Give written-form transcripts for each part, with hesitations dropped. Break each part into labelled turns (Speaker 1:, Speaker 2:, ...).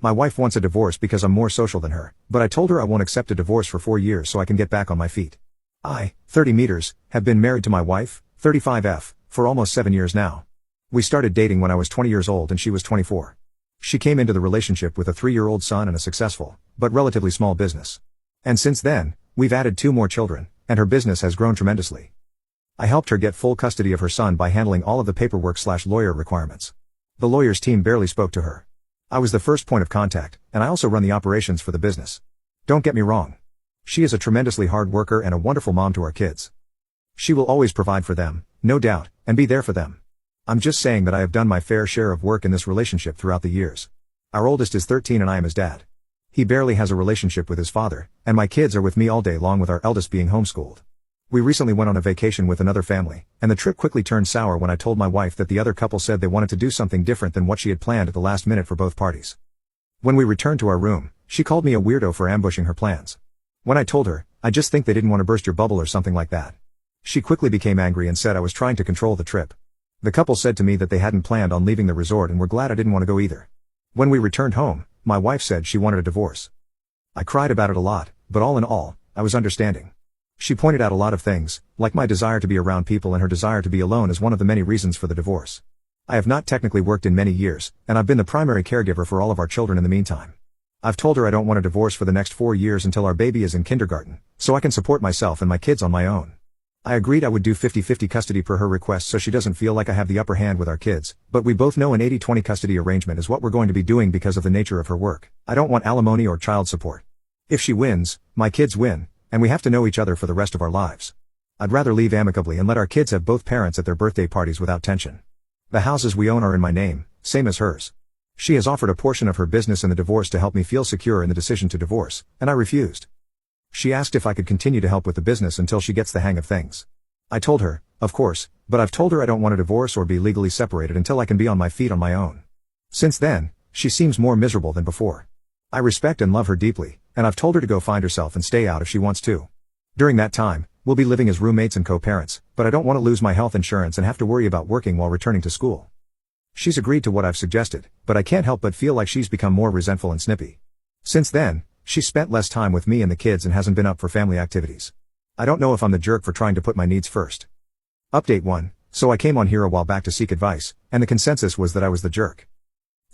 Speaker 1: My wife wants a divorce because I'm more social than her, but I told her I won't accept a divorce for 4 years so I can get back on my feet. I, 30 meters, have been married to my wife, 35F, for almost 7 years now. We started dating when I was 20 years old and she was 24. She came into the relationship with a 3-year-old son and a successful, but relatively small business. And since then, we've added 2 more children, and her business has grown tremendously. I helped her get full custody of her son by handling all of the paperwork/lawyer requirements. The lawyer's team barely spoke to her. I was the first point of contact, and I also run the operations for the business. Don't get me wrong. She is a tremendously hard worker and a wonderful mom to our kids. She will always provide for them, no doubt, and be there for them. I'm just saying that I have done my fair share of work in this relationship throughout the years. Our oldest is 13 and I am his dad. He barely has a relationship with his father, and my kids are with me all day long with our eldest being homeschooled. We recently went on a vacation with another family, and the trip quickly turned sour when I told my wife that the other couple said they wanted to do something different than what she had planned at the last minute for both parties. When we returned to our room, she called me a weirdo for ambushing her plans. When I told her, I just think they didn't want to burst your bubble or something like that. She quickly became angry and said I was trying to control the trip. The couple said to me that they hadn't planned on leaving the resort and were glad I didn't want to go either. When we returned home, my wife said she wanted a divorce. I cried about it a lot, but all in all, I was understanding. She pointed out a lot of things, like my desire to be around people and her desire to be alone as one of the many reasons for the divorce. I have not technically worked in many years, and I've been the primary caregiver for all of our children in the meantime. I've told her I don't want a divorce for the next 4 years until our baby is in kindergarten, so I can support myself and my kids on my own. I agreed I would do 50-50 custody per her request so she doesn't feel like I have the upper hand with our kids, but we both know an 80-20 custody arrangement is what we're going to be doing because of the nature of her work. I don't want alimony or child support. If she wins, my kids win, and we have to know each other for the rest of our lives. I'd rather leave amicably and let our kids have both parents at their birthday parties without tension. The houses we own are in my name, same as hers. She has offered a portion of her business in the divorce to help me feel secure in the decision to divorce, and I refused. She asked if I could continue to help with the business until she gets the hang of things. I told her, of course, but I've told her I don't want a divorce or be legally separated until I can be on my feet on my own. Since then, she seems more miserable than before. I respect and love her deeply, and I've told her to go find herself and stay out if she wants to. During that time, we'll be living as roommates and co-parents, but I don't want to lose my health insurance and have to worry about working while returning to school. She's agreed to what I've suggested, but I can't help but feel like she's become more resentful and snippy. Since then, she's spent less time with me and the kids and hasn't been up for family activities. I don't know if I'm the jerk for trying to put my needs first. Update 1. So I came on here a while back to seek advice, and the consensus was that I was the jerk.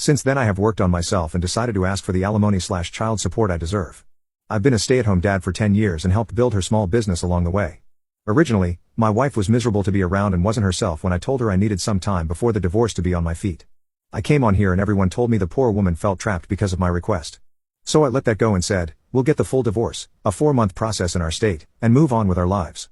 Speaker 1: Since then I have worked on myself and decided to ask for the alimony/child support I deserve. I've been a stay-at-home dad for 10 years and helped build her small business along the way. Originally, my wife was miserable to be around and wasn't herself when I told her I needed some time before the divorce to be on my feet. I came on here and everyone told me the poor woman felt trapped because of my request. So I let that go and said, we'll get the full divorce, a 4-month process in our state, and move on with our lives.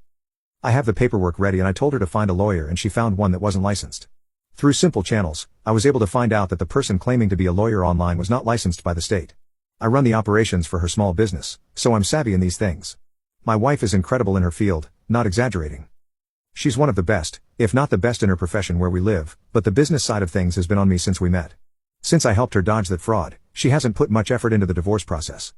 Speaker 1: I have the paperwork ready and I told her to find a lawyer and she found one that wasn't licensed. Through simple channels, I was able to find out that the person claiming to be a lawyer online was not licensed by the state. I run the operations for her small business, so I'm savvy in these things. My wife is incredible in her field, not exaggerating. She's one of the best, if not the best in her profession where we live, but the business side of things has been on me since we met. Since I helped her dodge that fraud, she hasn't put much effort into the divorce process.